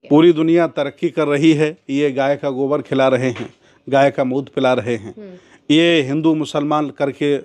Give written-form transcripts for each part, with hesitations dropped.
के? पूरी दुनिया तरक्की कर रही है, ये गाय का गोबर खिला रहे हैं, गाय का दूध पिला रहे हैं, ये हिंदू मुसलमान करके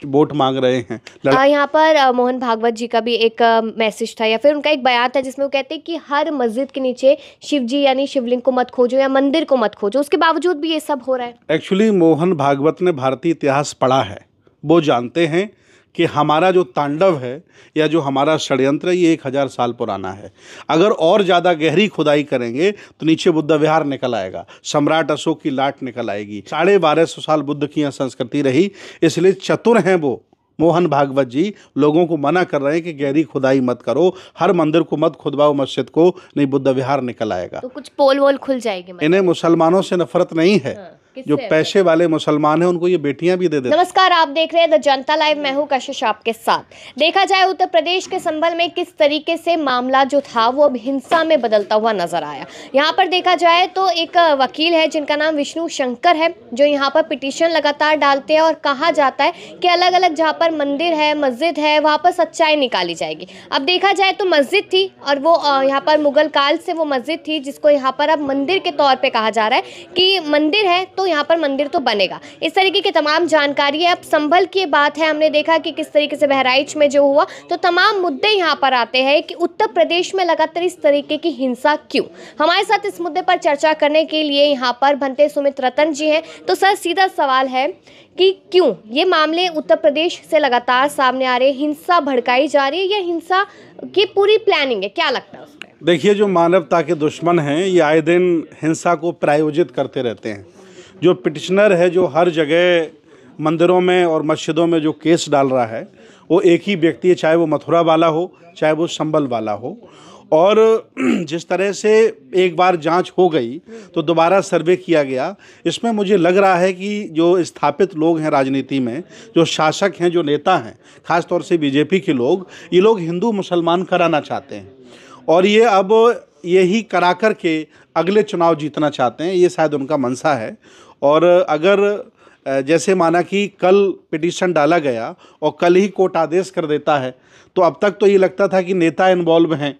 वोट मांग रहे हैं। यहाँ पर मोहन भागवत जी का भी एक मैसेज था या फिर उनका एक बयान था जिसमें वो कहते हैं कि हर मस्जिद के नीचे शिव जी यानी शिवलिंग को मत खोजो या मंदिर को मत खोजो, उसके बावजूद भी ये सब हो रहा है। एक्चुअली मोहन भागवत ने भारतीय इतिहास पढ़ा है, वो जानते हैं कि हमारा जो तांडव है या जो हमारा षड्यंत्र है ये 1000 साल पुराना है। अगर और ज़्यादा गहरी खुदाई करेंगे तो नीचे बुद्ध विहार निकल आएगा, सम्राट अशोक की लाट निकल आएगी। 1250 साल बुद्ध की यहाँ संस्कृति रही, इसलिए चतुर हैं वो मोहन भागवत जी, लोगों को मना कर रहे हैं कि गहरी खुदाई मत करो, हर मंदिर को मत खुदवाओ मस्जिद को, नहीं बुद्ध विहार निकल आएगा। तो कुछ पोल वोल खुल जाएगी। इन्हें मुसलमानों से नफरत नहीं है, जो पैसे वाले मुसलमान हैं उनको ये बेटियां भी दे देते। नमस्कार, आप देख रहे हैं द जनता लाइव, मैं हूं कशिश आपके साथ। देखा जाए उत्तर प्रदेश के संभल में किस तरीके से मामला जो था वो अब हिंसा में बदलता हुआ नजर आया। यहां पर देखा जाए तो एक वकील है जिनका नाम विष्णु शंकर है, जो यहां पर पिटीशन लगातार डालते हैं और कहा जाता है कि अलग अलग जहां पर मंदिर है, मस्जिद है, वहां पर सच्चाई निकाली जाएगी। अब देखा जाए तो मस्जिद थी और वो यहाँ पर मुगल काल से वो मस्जिद थी जिसको यहाँ पर अब मंदिर के तौर पर कहा जा रहा है कि मंदिर है तो यहाँ पर मंदिर तो बनेगा। इस तरीके की तमाम जानकारी है। अब संभल की बात है, हमने देखा कि किस तरीके से बहराइच में जो हुआ, तो तमाम मुद्दे यहाँ पर आते हैं कि उत्तर प्रदेश में लगातार इस तरीके की हिंसा क्यों। हमारे साथ इस मुद्दे पर चर्चा करने के लिए यहाँ पर भंते सुमित रतन जी हैं। तो सर, सीधा सवाल है कि क्यों ये मामले उत्तर प्रदेश से लगातार सामने आ रहे हैं, हिंसा भड़काई जा रही है या हिंसा की पूरी प्लानिंग है, क्या लगता है उसमें? देखिए, जो मानवता के दुश्मन हैं ये आए दिन हिंसा को प्रायोजित करते रहते हैं। जो पिटिशनर है, जो हर जगह मंदिरों में और मस्जिदों में जो केस डाल रहा है, वो एक ही व्यक्ति है, चाहे वो मथुरा वाला हो, चाहे वो संभल वाला हो। और जिस तरह से एक बार जांच हो गई तो दोबारा सर्वे किया गया, इसमें मुझे लग रहा है कि जो स्थापित लोग हैं राजनीति में, जो शासक हैं, जो नेता हैं, ख़ास तौर से बीजेपी के लोग, ये लोग हिंदू मुसलमान कराना चाहते हैं और ये अब यही करा कर के अगले चुनाव जीतना चाहते हैं। ये शायद उनका मंशा है। और अगर जैसे माना कि कल पिटीशन डाला गया और कल ही कोर्ट आदेश कर देता है, तो अब तक तो ये लगता था कि नेता इन्वॉल्व हैं,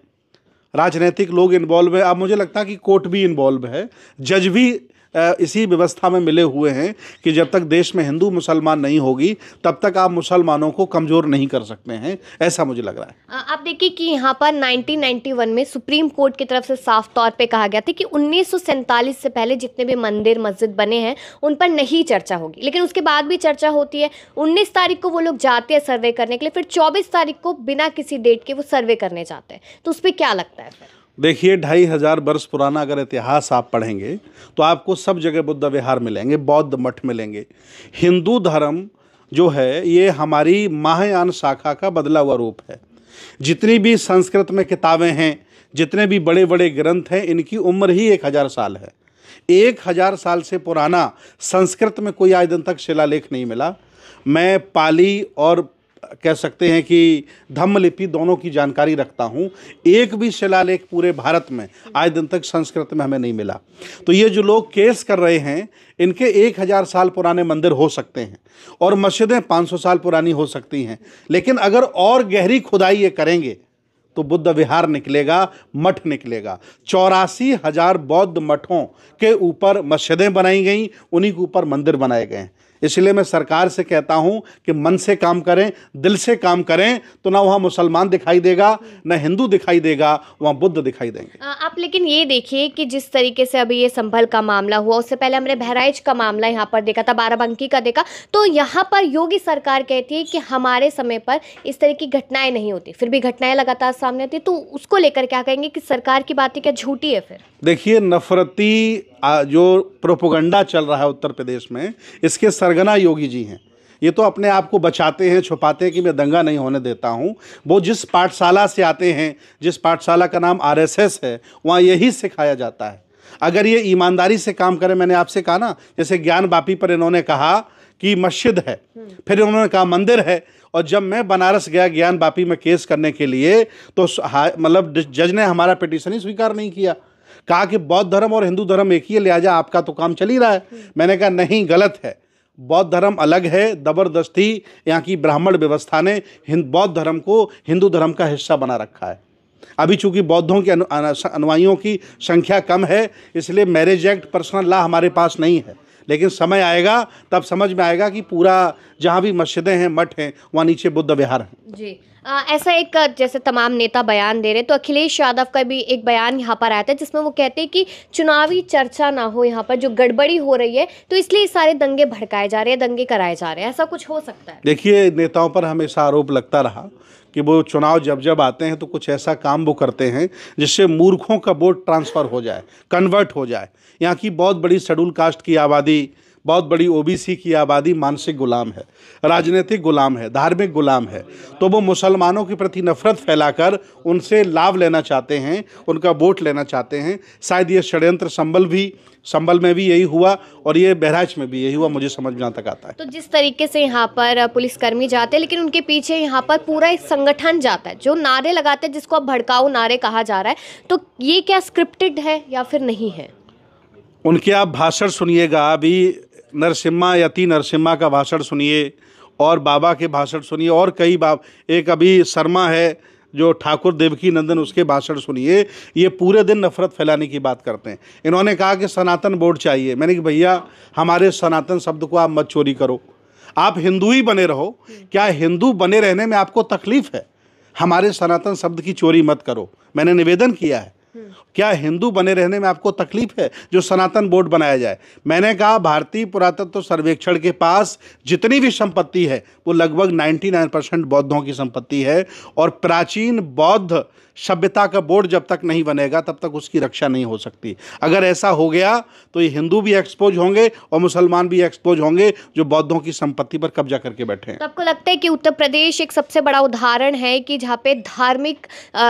राजनीतिक लोग इन्वॉल्व हैं। अब मुझे लगता है कि कोर्ट भी इन्वॉल्व है, जज भी इसी व्यवस्था में मिले हुए हैं कि जब तक देश में हिंदू मुसलमान नहीं होगी तब तक आप मुसलमानों को कमज़ोर नहीं कर सकते हैं, ऐसा मुझे लग रहा है। आप देखिए कि यहाँ पर 1991 में सुप्रीम कोर्ट की तरफ से साफ तौर पे कहा गया था कि 1947 से पहले जितने भी मंदिर मस्जिद बने हैं उन पर नहीं चर्चा होगी, लेकिन उसके बाद भी चर्चा होती है। 19 तारीख को वो लोग जाते हैं सर्वे करने के लिए, फिर 24 तारीख को बिना किसी डेट के वो सर्वे करने जाते हैं। तो उस पर क्या लगता है? देखिए, 2500 वर्ष पुराना अगर इतिहास आप पढ़ेंगे तो आपको सब जगह बुद्ध विहार मिलेंगे, बौद्ध मठ मिलेंगे। हिंदू धर्म जो है ये हमारी महायान शाखा का बदला हुआ रूप है। जितनी भी संस्कृत में किताबें हैं, जितने भी बड़े बड़े ग्रंथ हैं, इनकी उम्र ही 1000 साल है। 1000 साल से पुराना संस्कृत में कोई आज दिन तक शिलालेख नहीं मिला। मैं पाली और कह सकते हैं कि धम्मलिपि दोनों की जानकारी रखता हूँ। एक भी शिलालेख पूरे भारत में आज दिन तक संस्कृत में हमें नहीं मिला। तो ये जो लोग केस कर रहे हैं, इनके 1000 साल पुराने मंदिर हो सकते हैं और मस्जिदें 500 साल पुरानी हो सकती हैं, लेकिन अगर और गहरी खुदाई ये करेंगे तो बुद्ध विहार निकलेगा, मठ निकलेगा। 84,000 बौद्ध मठों के ऊपर मस्जिदें बनाई गई, उन्हीं के ऊपर मंदिर बनाए गए हैं। इसलिए मैं सरकार से कहता हूं कि मन से काम करें, दिल से काम करें, तो ना वहाँ मुसलमान दिखाई देगा, ना हिंदू दिखाई देगा, वहाँ बुद्ध दिखाई देंगे। आप लेकिन ये देखिए कि जिस तरीके से अभी ये संभल का मामला हुआ, उससे पहले हमने बहराइच का मामला यहाँ पर देखा था, बाराबंकी का देखा, तो यहाँ पर योगी सरकार कहती है कि हमारे समय पर इस तरह की घटनाएं नहीं होती, फिर भी घटनाएं लगातार सामने आती है। तो उसको लेकर क्या कहेंगे कि सरकार की बातें क्या झूठी है? फिर देखिए, नफरती जो प्रोपोगंडा चल रहा है उत्तर प्रदेश में, इसके सरगना योगी जी हैं। ये तो अपने आप को बचाते हैं, छुपाते हैं कि मैं दंगा नहीं होने देता हूँ। वो जिस पाठशाला से आते हैं, जिस पाठशाला का नाम आरएसएस है, वहाँ यही सिखाया जाता है। अगर ये ईमानदारी से काम करें, मैंने आपसे कहा ना, जैसे ज्ञान वापी पर इन्होंने कहा कि मस्जिद है, फिर उन्होंने कहा मंदिर है, और जब मैं बनारस गया ज्ञान वापी में केस करने के लिए, तो मतलब जज ने हमारा पिटीशन ही स्वीकार नहीं किया, कहा कि बौद्ध धर्म और हिंदू धर्म एक ही है, लिहाजा आपका तो काम चल ही रहा है। मैंने कहा नहीं, गलत है, बौद्ध धर्म अलग है। ज़बरदस्ती यहाँ की ब्राह्मण व्यवस्था ने बौद्ध धर्म को हिंदू धर्म का हिस्सा बना रखा है। अभी चूंकि बौद्धों के अनुयायियों की संख्या कम है, इसलिए मैरिज एक्ट, पर्सनल लॉ हमारे पास नहीं है। लेकिन समय आएगा तब समझ में आएगा कि पूरा जहाँ भी मस्जिदें हैं, मठ हैं, वहाँ नीचे बुद्ध विहार हैं। जी, ऐसा एक जैसे तमाम नेता बयान दे रहे, तो अखिलेश यादव का भी एक बयान यहाँ पर आया था जिसमें वो कहते हैं कि चुनावी चर्चा ना हो, यहाँ पर जो गड़बड़ी हो रही है तो इसलिए सारे दंगे भड़काए जा रहे हैं, दंगे कराए जा रहे हैं। ऐसा कुछ हो सकता है? देखिए, नेताओं पर हमेशा आरोप लगता रहा कि वो चुनाव जब जब आते हैं तो कुछ ऐसा काम वो करते हैं जिससे मूर्खों का वोट ट्रांसफ़र हो जाए, कन्वर्ट हो जाए। यहाँ की बहुत बड़ी शेड्यूल कास्ट की आबादी, बहुत बड़ी ओबीसी की आबादी मानसिक गुलाम है, राजनीतिक गुलाम है, धार्मिक गुलाम है। तो वो मुसलमानों के प्रति नफरत फैलाकर उनसे लाभ लेना चाहते हैं, उनका वोट लेना चाहते हैं। शायद ये षड्यंत्र संभल में भी यही हुआ और ये बहराइच में भी यही हुआ, मुझे समझ में तक आता है। तो जिस तरीके से यहाँ पर पुलिसकर्मी जाते हैं, लेकिन उनके पीछे यहाँ पर पूरा एक संगठन जाता है जो नारे लगाते हैं, जिसको अब भड़काऊ नारे कहा जा रहा है, तो ये क्या स्क्रिप्टेड है या फिर नहीं है? उनके आप भाषण सुनिएगा, अभी नरसिम्हा, यति नरसिम्हा का भाषण सुनिए और बाबा के भाषण सुनिए, और कई एक अभी शर्मा है जो ठाकुर देवकी नंदन, उसके भाषण सुनिए। ये पूरे दिन नफरत फैलाने की बात करते हैं। इन्होंने कहा कि सनातन बोर्ड चाहिए। मैंने कहा भैया, हमारे सनातन शब्द को आप मत चोरी करो, आप हिंदू ही बने रहो। क्या हिंदू बने रहने में आपको तकलीफ है? हमारे सनातन शब्द की चोरी मत करो, मैंने निवेदन किया है। क्या हिंदू बने रहने में आपको तकलीफ है जो सनातन बोर्ड बनाया जाए? मैंने कहा भारतीय पुरातत्व सर्वेक्षण के पास जितनी भी संपत्ति है वो लगभग 99% बौद्धों की संपत्ति है, और प्राचीन बौद्ध सभ्यता का बोर्ड जब तक नहीं बनेगा तब तक उसकी रक्षा नहीं हो सकती। अगर ऐसा हो गया तो ये हिंदू भी एक्सपोज होंगे और मुसलमान भी एक्सपोज होंगे जो बौद्धों की संपत्ति पर कब्जा करके बैठे हैं। तो आपको लगता है कि उत्तर प्रदेश एक सबसे बड़ा उदाहरण है कि जहाँ पे धार्मिक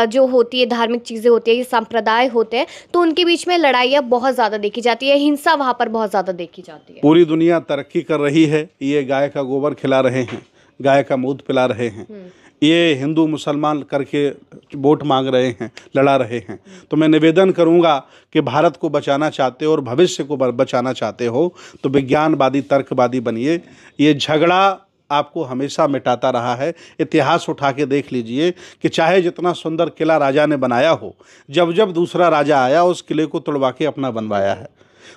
जो होती है, धार्मिक चीज़ें होती है, ये संप्रदाय होते हैं, तो उनके बीच में लड़ाइयाँ बहुत ज़्यादा देखी जाती है, हिंसा वहाँ पर बहुत ज़्यादा देखी जाती है। पूरी दुनिया तरक्की कर रही है, ये गाय का गोबर खिला रहे हैं, गाय का दूध पिला रहे हैं, ये हिंदू मुसलमान करके वोट मांग रहे हैं, लड़ा रहे हैं। तो मैं निवेदन करूंगा कि भारत को बचाना चाहते हो और भविष्य को बचाना चाहते हो तो विज्ञानवादी, तर्कवादी बनिए। ये झगड़ा आपको हमेशा मिटाता रहा है। इतिहास उठा के देख लीजिए कि चाहे जितना सुंदर किला राजा ने बनाया हो, जब जब दूसरा राजा आया उस किले को तोड़वा के अपना बनवाया है।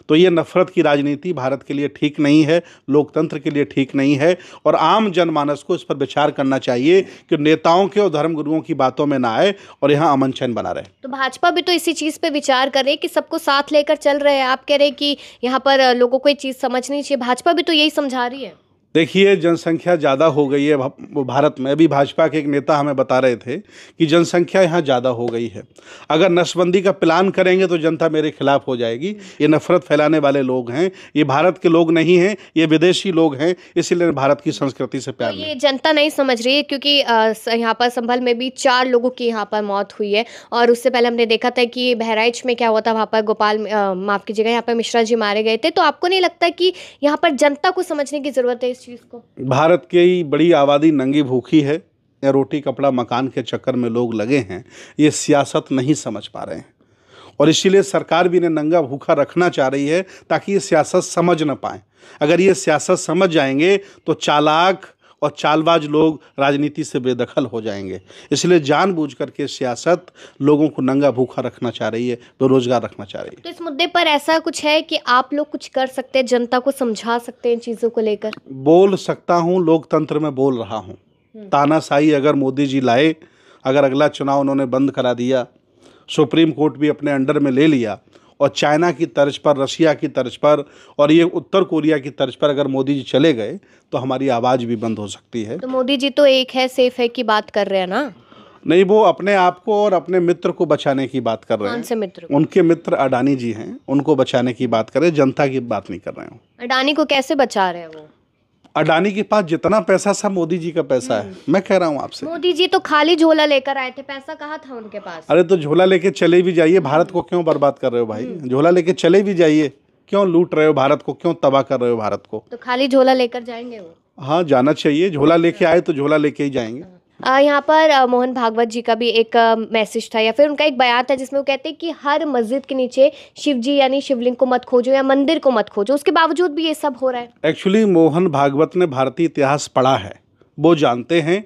तो ये नफरत की राजनीति भारत के लिए ठीक नहीं है, लोकतंत्र के लिए ठीक नहीं है, और आम जनमानस को इस पर विचार करना चाहिए कि नेताओं के और धर्मगुरुओं की बातों में ना आए और यहाँ अमन चैन बना रहे। तो भाजपा भी तो इसी चीज़ पे विचार कर रही है कि सबको साथ लेकर चल रहे हैं। आप कह रहे हैं कि यहाँ पर लोगों को ये चीज़ समझनी चाहिए, भाजपा भी तो यही समझा रही है। देखिए, जनसंख्या ज़्यादा हो गई है भारत में। अभी भाजपा के एक नेता हमें बता रहे थे कि जनसंख्या यहाँ ज़्यादा हो गई है, अगर नसबंदी का प्लान करेंगे तो जनता मेरे खिलाफ हो जाएगी। ये नफरत फैलाने वाले लोग हैं, ये भारत के लोग नहीं हैं, ये विदेशी लोग हैं, इसीलिए भारत की संस्कृति से प्यार नहीं। ये जनता नहीं समझ रही है, क्योंकि यहाँ पर संभल में भी 4 लोगों की यहाँ पर मौत हुई है, और उससे पहले हमने देखा था कि बहराइच में क्या हुआ था, वहाँ पर माफ़ कीजिएगा, यहाँ पर मिश्रा जी मारे गए थे। तो आपको नहीं लगता कि यहाँ पर जनता को समझने की ज़रूरत है इस चीज़ को? भारत की बड़ी आबादी नंगी भूखी है या रोटी कपड़ा मकान के चक्कर में लोग लगे हैं, ये सियासत नहीं समझ पा रहे हैं, और इसीलिए सरकार भी इन्हें नंगा भूखा रखना चाह रही है ताकि ये सियासत समझ ना पाएं। अगर ये सियासत समझ जाएंगे तो चालाक और चालबाज लोग राजनीति से बेदखल हो जाएंगे। इसलिए जानबूझ करके सियासत लोगों को नंगा भूखा रखना चाह रही है, बेरोजगार रखना चाह रही है। तो इस मुद्दे पर ऐसा कुछ है कि आप लोग कुछ कर सकते हैं, जनता को समझा सकते हैं इन चीज़ों को लेकर? बोल सकता हूँ, लोकतंत्र में बोल रहा हूँ। तानाशाही अगर मोदी जी लाए, अगर अगला चुनाव उन्होंने बंद करा दिया, सुप्रीम कोर्ट भी अपने अंडर में ले लिया, और चाइना की तर्ज पर, रशिया की तर्ज पर और ये उत्तर कोरिया की तर्ज पर अगर मोदी जी चले गए तो हमारी आवाज़ भी बंद हो सकती है। तो मोदी जी तो एक है, सेफ है की बात कर रहे हैं ना? नहीं, वो अपने आप को और अपने मित्र को बचाने की बात कर रहे हैं। कौन से मित्र? उनके मित्र अडानी जी हैं, उनको बचाने की बात कर रहे हैं, जनता की बात नहीं कर रहे हैं। अडानी को कैसे बचा रहे हैं वो? अडानी के पास जितना पैसा सब मोदी जी का पैसा है। मैं कह रहा हूँ आपसे, मोदी जी तो खाली झोला लेकर आए थे, पैसा कहाँ था उनके पास? अरे तो झोला लेके चले भी जाइए, भारत को क्यों बर्बाद कर रहे हो भाई? झोला लेके चले भी जाइए, क्यों लूट रहे हो भारत को, क्यों तबाह कर रहे हो भारत को? तो खाली झोला लेकर जाएंगे वो? हाँ, जाना चाहिए। झोला लेके आए तो झोला लेके ही जाएंगे। यहाँ पर मोहन भागवत जी का भी एक मैसेज था, या फिर उनका एक बयान था जिसमें वो कहते हैं कि हर मस्जिद के नीचे शिव जी यानी शिवलिंग को मत खोजो या मंदिर को मत खोजो, उसके बावजूद भी ये सब हो रहा है। एक्चुअली मोहन भागवत ने भारतीय इतिहास पढ़ा है, वो जानते हैं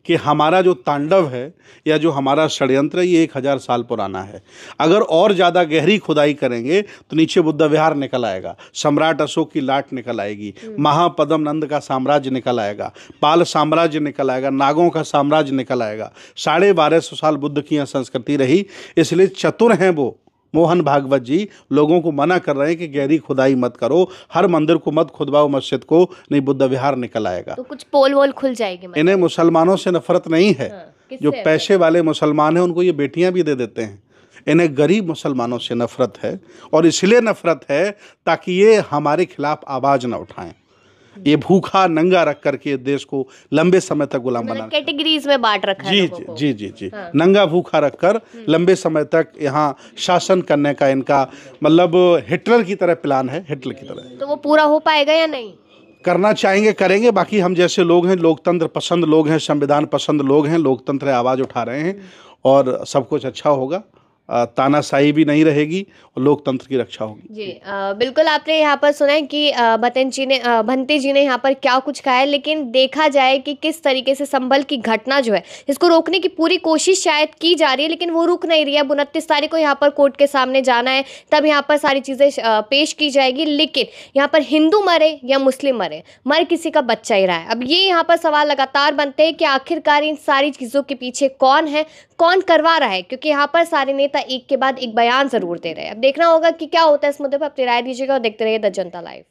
कि हमारा जो तांडव है या जो हमारा षड्यंत्र है ये 1000 साल पुराना है। अगर और ज़्यादा गहरी खुदाई करेंगे तो नीचे बुद्ध विहार निकल आएगा, सम्राट अशोक की लाट निकल आएगी, महापद्म नंद का साम्राज्य निकल आएगा, पाल साम्राज्य निकल आएगा, नागों का साम्राज्य निकल आएगा। 1250 साल बुद्ध की यहाँ संस्कृति रही, इसलिए चतुर हैं वो मोहन भागवत जी, लोगों को मना कर रहे हैं कि गहरी खुदाई मत करो, हर मंदिर को मत खुदवाओ, मस्जिद को, नहीं बुद्ध विहार निकल आएगा। तो कुछ पोल वोल खुल जाएगी मतलब। इन्हें मुसलमानों से नफरत नहीं है। जो किससे? पैसे वाले मुसलमान हैं उनको ये बेटियां भी दे देते हैं। इन्हें गरीब मुसलमानों से नफरत है, और इसलिए नफरत है ताकि ये हमारे खिलाफ आवाज ना उठाएं। ये भूखा नंगा रख करके देश को लंबे समय तक गुलाम बना, कैटेगरीज में बांट रखा है जी लोगों को। जी जी जी नंगा भूखा रखकर लंबे समय तक यहाँ शासन करने का इनका मतलब हिटलर की तरह प्लान है, हिटलर की तरह। तो वो पूरा हो पाएगा या नहीं? करना चाहेंगे करेंगे। बाकी हम जैसे लोग हैं, लोकतंत्र पसंद लोग हैं, संविधान पसंद लोग हैं, लोकतंत्र आवाज़ उठा रहे हैं और सब कुछ अच्छा होगा। तानाशाही भी नहीं रहेगी और लोकतंत्र की रक्षा होगी। जी बिल्कुल, आपने यहाँ पर सुना है कि भंते जी ने यहाँ पर क्या कुछ कहा है, लेकिन देखा जाए कि किस तरीके से संभल की घटना जो है इसको रोकने की पूरी कोशिश शायद की जा रही है, लेकिन वो रुक नहीं रही है। 29 तारीख को यहाँ पर कोर्ट के सामने जाना है, तब यहाँ पर सारी चीज़ें पेश की जाएगी। लेकिन यहाँ पर हिंदू मरे या मुस्लिम मरे, मर किसी का बच्चा ही रहा है। अब ये यहाँ पर सवाल लगातार बनते हैं कि आखिरकार इन सारी चीज़ों के पीछे कौन है, कौन करवा रहा है, क्योंकि यहाँ पर सारे नेता एक के बाद एक बयान जरूर दे रहे हैं। अब देखना होगा कि क्या होता है इस मुद्दे पर। अपनी राय दीजिएगा और देखते रहिए द जनता लाइव।